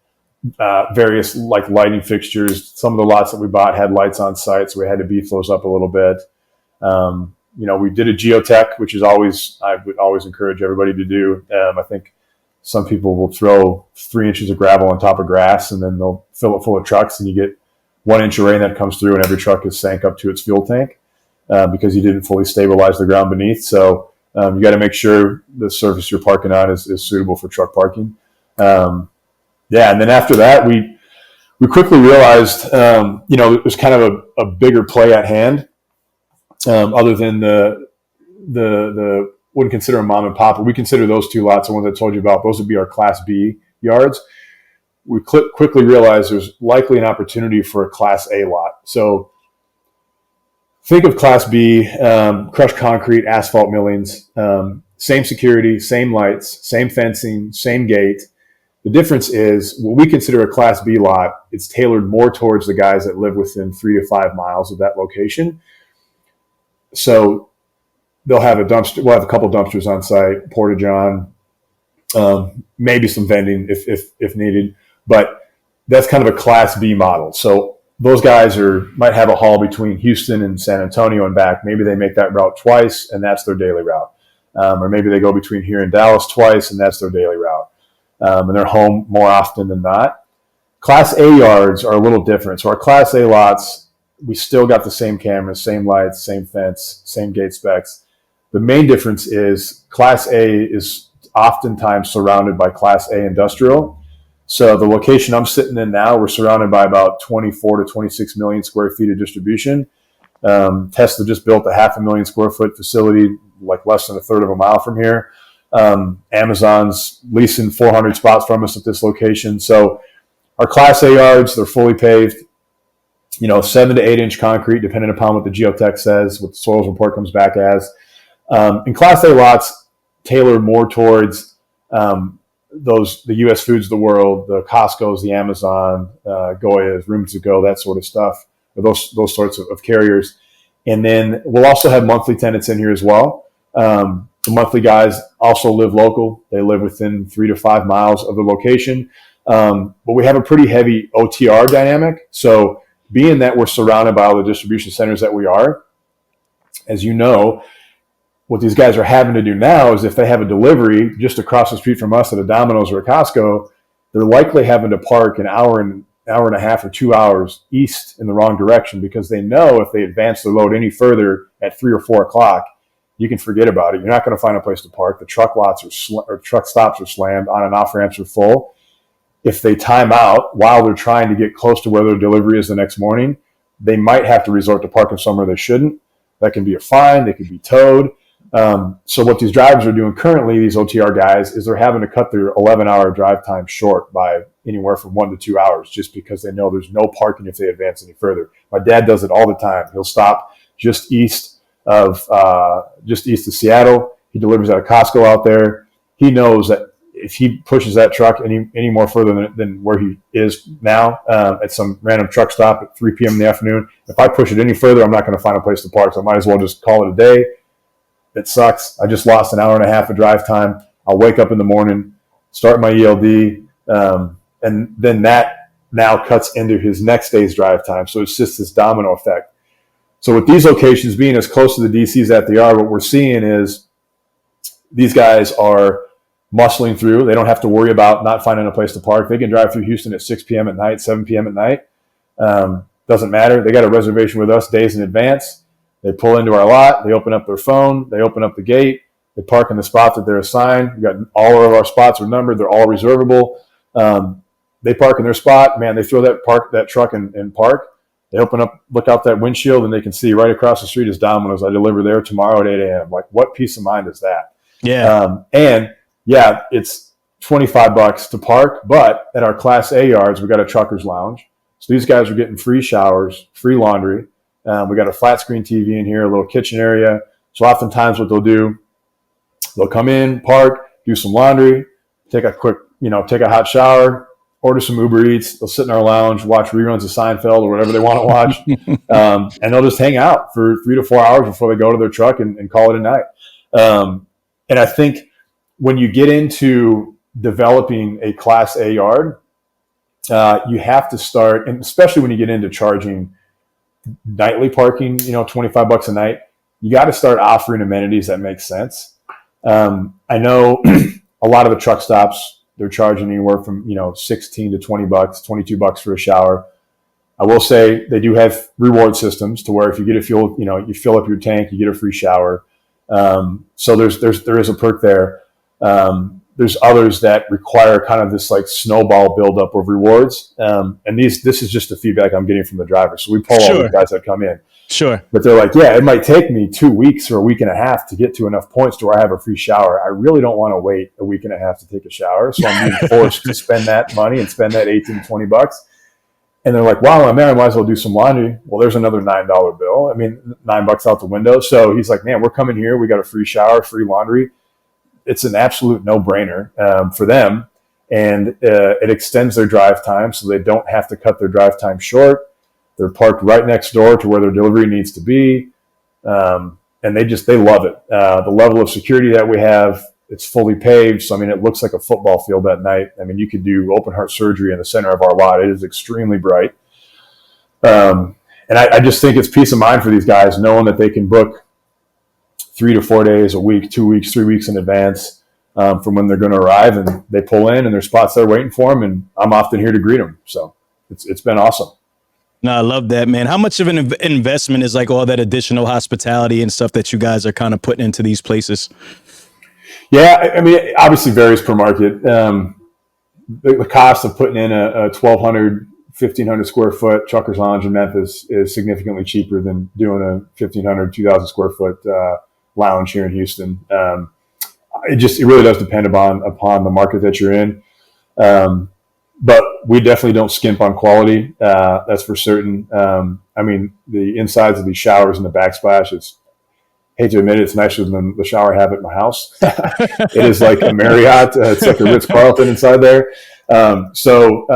various lighting fixtures. Some of the lots that we bought had lights on site, so we had to beef those up a little bit. We did a geotech, which is I would always encourage everybody to do. I think some people will throw 3 inches of gravel on top of grass and then they'll fill it full of trucks and you get 1 inch of rain that comes through and every truck is sank up to its fuel tank because you didn't fully stabilize the ground beneath. So you got to make sure the surface you're parking on is suitable for truck parking. And then after that, we quickly realized, it was kind of a bigger play at hand, other than the wouldn't consider a mom and pop, but we consider those two lots, the ones I told you about, those would be our Class B yards. We quickly realized there's likely an opportunity for a Class A lot. So think of Class B, crushed concrete, asphalt millings, same security, same lights, same fencing, same gate. The difference is what we consider a Class B lot, it's tailored more towards the guys that live within 3 to 5 miles of that location. So they'll have a dumpster. We'll have a couple dumpsters on site, porta-john, maybe some vending if needed. But that's kind of a Class B model. So those guys might have a haul between Houston and San Antonio and back. Maybe they make that route twice, and that's their daily route. Or maybe they go between here and Dallas twice, and that's their daily route. And they're home more often than not. Class A yards are a little different. So our Class A lots, we still got the same cameras, same lights, same fence, same gate specs. The main difference is Class A is oftentimes surrounded by Class A industrial. So the location I'm sitting in now, we're surrounded by about 24 to 26 million square feet of distribution. Tesla just built a 500,000 square foot facility, less than a third of a mile from here. Amazon's leasing 400 spots from us at this location. So our Class A yards, they're fully paved, 7 to 8 inch concrete, depending upon what the geotech says, what the soils report comes back as. And Class A lots tailored more towards the U.S. Foods of the world, the Costco's, the Amazon, Goya's, Rooms to Go, that sort of stuff, or those sorts of carriers. And then we'll also have monthly tenants in here as well. The monthly guys also live local. They live within 3 to 5 miles of the location. But we have a pretty heavy OTR dynamic. So being that we're surrounded by all the distribution centers that we are, as you know, what these guys are having to do now is if they have a delivery just across the street from us at a Domino's or a Costco, they're likely having to park an hour and a half or 2 hours east in the wrong direction because they know if they advance their load any further at 3 or 4 o'clock, you can forget about it. You're not going to find a place to park. The truck lots or truck stops are slammed. On and off ramps are full. If they time out while they're trying to get close to where their delivery is the next morning, they might have to resort to parking somewhere they shouldn't. That can be a fine. They could be towed. So what these drivers are doing currently, these OTR guys, is they're having to cut their 11-hour drive time short by anywhere from 1 to 2 hours, just because they know there's no parking if they advance any further. My dad does it all the time. He'll stop just east of Seattle. He delivers at a Costco out there. He knows that if he pushes that truck any more further than where he is now, at some random truck stop at 3 p.m. in the afternoon, if I push it any further, I'm not going to find a place to park. So I might as well just call it a day. It sucks. I just lost an hour and a half of drive time. I'll wake up in the morning, start my ELD, and then that now cuts into his next day's drive time. So it's just this domino effect. So with these locations being as close to the DCs that they are, what we're seeing is these guys are muscling through. They don't have to worry about not finding a place to park. They can drive through Houston at 6 p.m. at night, 7 p.m. at night. Doesn't matter. They got a reservation with us days in advance. They pull into our lot. They open up their phone. They open up the gate. They park in the spot that they're assigned. We got all of our spots are numbered. They're all reservable. They park in their spot. Man, they throw that truck and park. They open up, look out that windshield, and they can see right across the street is Domino's. I deliver there tomorrow at 8 a.m. Like, what peace of mind is that? Yeah. And yeah, it's $25 to park, but at our Class A yards, we got a trucker's lounge. So these guys are getting free showers, free laundry. We got a flat screen TV in here, a little kitchen area. So oftentimes what they'll do, they'll come in, park, do some laundry, take a hot shower, order some Uber Eats. They'll sit in our lounge, watch reruns of Seinfeld or whatever they want to watch. And they'll just hang out for 3 to 4 hours before they go to their truck and call it a night. And I think when you get into developing a Class A yard, you have to start, and especially when you get into charging nightly parking, $25 a night, you got to start offering amenities that make sense. I know a lot of the truck stops, they're charging anywhere from, $16 to $20, $22 for a shower. I will say they do have reward systems to where if you get a fuel, you fill up your tank, you get a free shower. So there is a perk there. There's others that require kind of this like snowball buildup of rewards. And this is just the feedback I'm getting from the driver. So we pull all the guys that come in. Sure. But they're like, yeah, it might take me 2 weeks or a week and a half to get to enough points to where I have a free shower. I really don't want to wait a week and a half to take a shower. So I'm being forced to spend that money and spend that 18 to $20. And they're like, wow, I'm there. I might as well do some laundry. Well, there's another $9 bill. I mean, $9 out the window. So he's like, man, we're coming here. We got a free shower, free laundry. It's an absolute no-brainer for them. And it extends their drive time so they don't have to cut their drive time short. They're parked right next door to where their delivery needs to be. And they love it. The level of security that we have, it's fully paved. So, I mean, it looks like a football field at night. I mean, you could do open heart surgery in the center of our lot. It is extremely bright. And I just think it's peace of mind for these guys, knowing that they can book 3 to 4 days a week, 2 weeks, 3 weeks in advance from when they're going to arrive, and they pull in and there's spots there waiting for them, and I'm often here to greet them. So it's been awesome. No, I love that, man. How much of an investment is like all that additional hospitality and stuff that you guys are kind of putting into these places? Yeah, I mean, it obviously varies per market. The cost of putting in a 1,200, 1,500 square foot trucker's lounge in Memphis is significantly cheaper than doing a 1,500, 2,000 square foot lounge here in Houston. It really does depend upon the market that you're in. But we definitely don't skimp on quality. That's for certain. I mean, the insides of these showers and the backsplash, hate to admit it, it's nicer than the shower I have at my house. It is like a Marriott. It's like a Ritz-Carlton inside there. So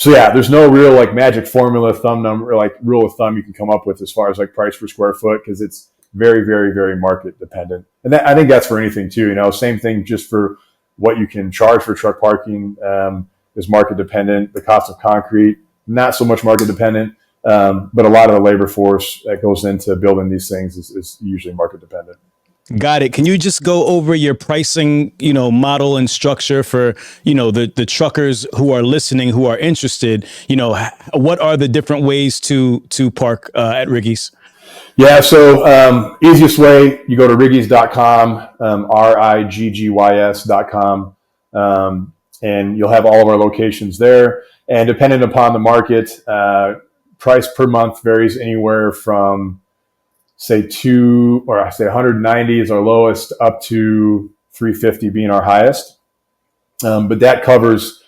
yeah, there's no real like magic formula, thumb number, or like rule of thumb you can come up with as far as like price per square foot, because it's very, very, very market dependent. And I think that's for anything too. Same thing just for what you can charge for truck parking is market dependent. The cost of concrete, not so much market dependent. But a lot of the labor force that goes into building these things is usually market dependent. Got it. Can you just go over your pricing, model and structure for, the truckers who are listening, who are interested? What are the different ways to park at Riggys? Yeah, so easiest way, you go to Riggys.com, Riggys.com, and you'll have all of our locations there. And depending upon the market, price per month varies anywhere from say 190 is our lowest, up to 350 being our highest. But that covers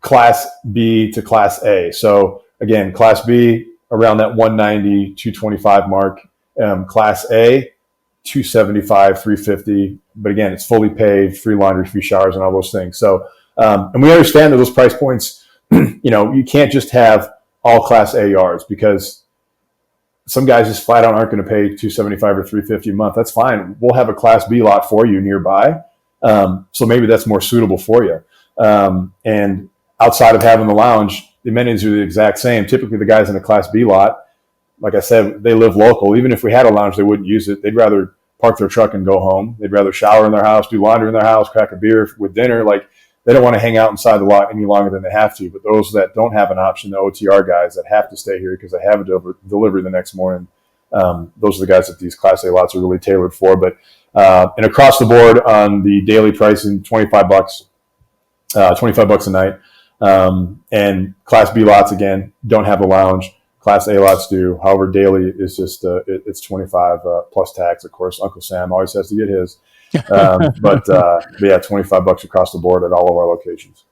Class B to Class A. So again, Class B around that 190, 225 mark. Class A, 275, 350. But again, it's fully paid, free laundry, free showers, and all those things. So, and we understand that those price points, you can't just have all Class A yards, because some guys just flat out aren't going to pay 275 or 350 a month. That's fine. We'll have a Class B lot for you nearby. So maybe that's more suitable for you. And outside of having the lounge, the amenities are the exact same. Typically, the guys in a Class B lot, like I said, they live local. Even if we had a lounge, they wouldn't use it. They'd rather park their truck and go home. They'd rather shower in their house, do laundry in their house, crack a beer with dinner. Like, they don't want to hang out inside the lot any longer than they have to. But those that don't have an option, the OTR guys that have to stay here because they have a delivery the next morning, those are the guys that these Class A lots are really tailored for. But and across the board on the daily pricing, $25 a night. And Class B lots, again, don't have a lounge. Class A lots do. However, daily is just it's 25 plus tax. Of course, Uncle Sam always has to get his. But yeah, $25 across the board at all of our locations.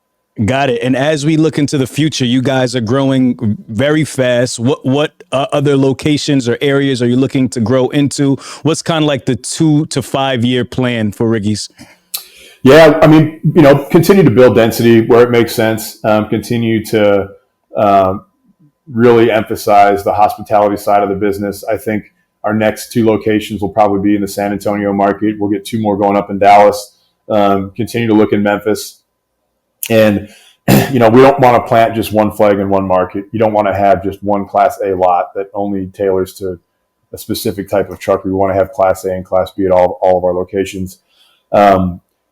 Got it. And as we look into the future, you guys are growing very fast. What other locations or areas are you looking to grow into? What's kind of like the 2 to 5 year plan for Riggys? Yeah, I mean, continue to build density where it makes sense. Continue to really emphasize the hospitality side of the business. I think our next 2 locations will probably be in the San Antonio market. We'll get 2 more going up in Dallas. Continue to look in Memphis. And, we don't want to plant just one flag in one market. You don't want to have just one Class A lot that only tailors to a specific type of truck. We want to have Class A and Class B at all of our locations.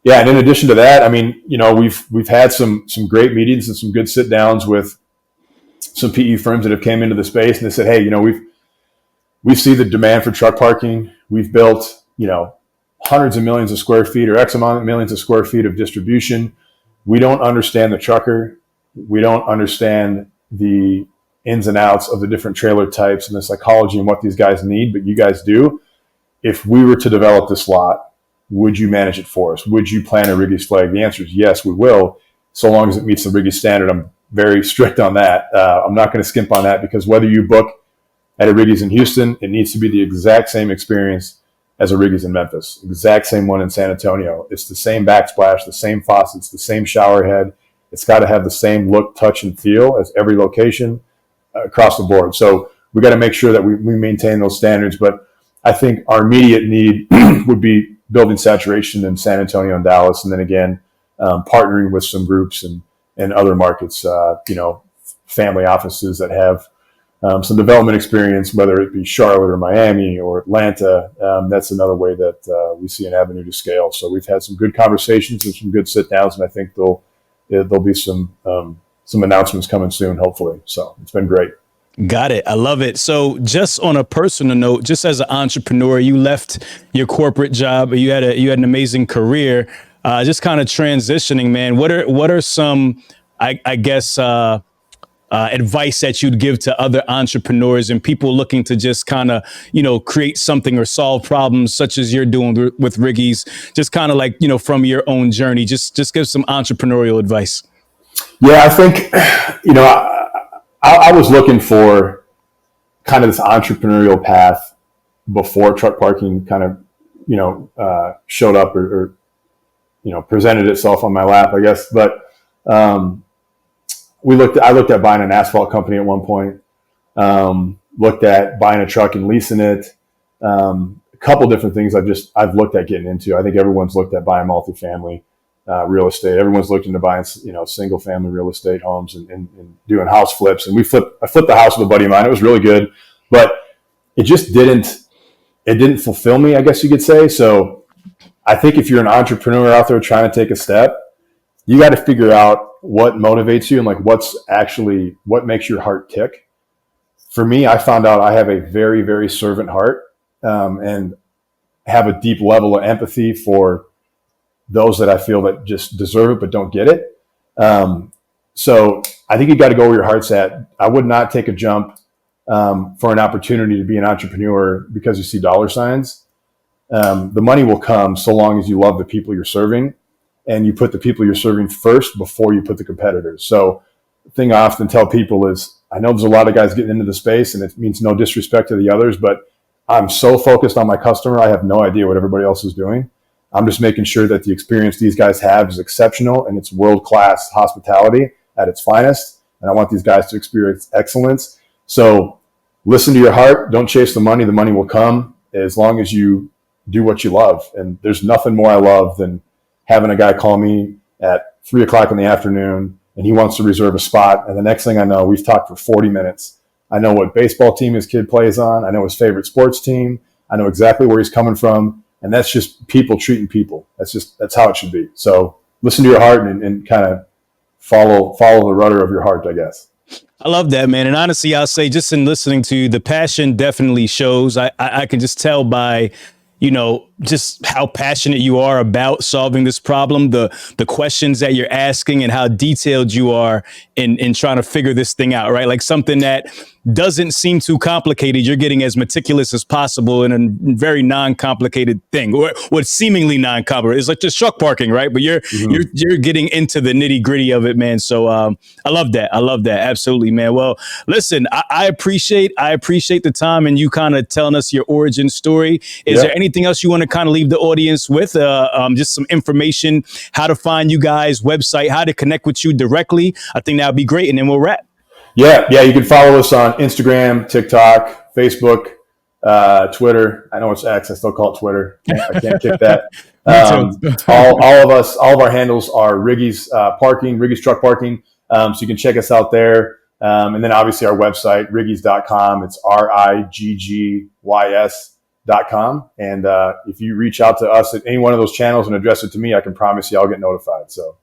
Yeah, and in addition to that, I mean, we've had some great meetings and some good sit downs with some PE firms that have came into the space, and they said, hey, we see the demand for truck parking. We've built, hundreds of millions of square feet or X amount of millions of square feet of distribution. We don't understand the trucker. We don't understand the ins and outs of the different trailer types and the psychology and what these guys need, but you guys do. If we were to develop this lot, would you manage it for us? Would you plant a Riggys flag? The answer is yes, we will, so long as it meets the Riggys standard. I'm very strict on that. I'm not going to skimp on that, because whether you book at a Riggys in Houston, it needs to be the exact same experience as a Riggys in Memphis, exact same one in San Antonio. It's the same backsplash, the same faucets, the same shower head. It's got to have the same look, touch, and feel as every location across the board. So we got to make sure that we maintain those standards. But I think our immediate need would be building saturation in San Antonio and Dallas, and then again, partnering with some groups and other markets, family offices that have some development experience, whether it be Charlotte or Miami or Atlanta. That's another way that we see an avenue to scale. So we've had some good conversations and some good sit downs, and I think there'll be some announcements coming soon, hopefully. So it's been great. Got it. I love it. So just on a personal note, just as an entrepreneur, you left your corporate job, you had an amazing career, just kind of transitioning, man. What are some, I guess, advice that you'd give to other entrepreneurs and people looking to just kind of, create something or solve problems such as you're doing with Riggys, just kind of like, from your own journey, just give some entrepreneurial advice. Yeah, I think, I was looking for kind of this entrepreneurial path before truck parking kind of, showed up or presented itself on my lap, I guess. But I looked at buying an asphalt company at one point, looked at buying a truck and leasing it. A couple different things I've looked at getting into. I think everyone's looked at buying multifamily real estate. Everyone's looking to buy, single family real estate homes and doing house flips. And I flipped the house with a buddy of mine. It was really good, but it just didn't fulfill me, I guess you could say. So I think if you're an entrepreneur out there trying to take a step, you got to figure out what motivates you and like what makes your heart tick for me, I found out I have a very, very servant heart, and have a deep level of empathy for those that I feel that just deserve it but don't get it. So I think you got to go where your heart's at. I would not take a jump for an opportunity to be an entrepreneur because you see dollar signs. The money will come so long as you love the people you're serving and you put the people you're serving first before you put the competitors. So the thing I often tell people is, I know there's a lot of guys getting into the space, and it means no disrespect to the others, but I'm so focused on my customer, I have no idea what everybody else is doing. I'm just making sure that the experience these guys have is exceptional and it's world-class hospitality at its finest. And I want these guys to experience excellence. So listen to your heart. Don't chase the money. The money will come as long as you do what you love. And there's nothing more I love than having a guy call me at 3:00 in the afternoon and he wants to reserve a spot. And the next thing I know, we've talked for 40 minutes. I know what baseball team his kid plays on. I know his favorite sports team. I know exactly where he's coming from. And that's just people treating people. That's how it should be. So listen to your heart and kind of follow the rudder of your heart, I guess. I love that, man. And honestly, I'll say just in listening to you, the passion definitely shows. I can just tell by, just how passionate you are about solving this problem, the questions that you're asking and how detailed you are in trying to figure this thing out, right? Like something that doesn't seem too complicated. You're getting as meticulous as possible in a very non-complicated thing, or what's seemingly non-complicated. It's like just truck parking, right? But you're getting into the nitty gritty of it, man. So I love that. I love that. Absolutely, man. Well, listen, I appreciate the time and you kind of telling us your origin story. Is there anything else you want to kind of leave the audience with? Just some information, how to find you guys, website, how to connect with you directly. I think that would be great. And then we'll wrap. Yeah. You can follow us on Instagram, TikTok, Facebook, Twitter. I know it's X. I still call it Twitter. I can't kick that. All of our handles are Riggys Parking, Riggys Truck Parking. So you can check us out there. And then obviously our website, riggys.com. It's RIGGYS.com. And if you reach out to us at any one of those channels and address it to me, I can promise you I'll get notified. So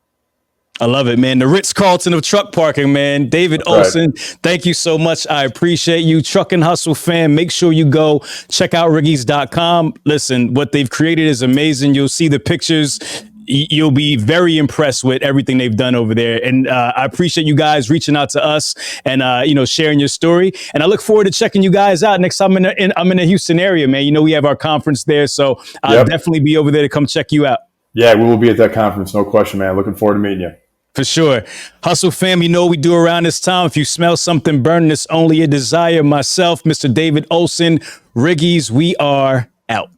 I love it, man. The Ritz-Carlton of Truck Parking, man. David Olson, thank you so much. I appreciate you. Truck and Hustle fam, make sure you go check out Riggys.com. Listen, what they've created is amazing. You'll see the pictures. You'll be very impressed with everything they've done over there. And I appreciate you guys reaching out to us and, sharing your story. And I look forward to checking you guys out next time I'm in the Houston area, man. We have our conference there. So I'll definitely be over there to come check you out. Yeah, we will be at that conference. No question, man. Looking forward to meeting you. For sure. Hustle fam, you know what we do around this time. If you smell something burning, it's only a desire. Myself, Mr. David Olson, Riggys, we are out.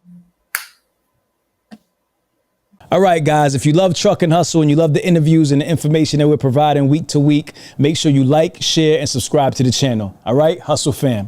All right, guys, if you love Truck and Hustle and you love the interviews and the information that we're providing week to week, make sure you like, share, and subscribe to the channel. All right, Hustle fam.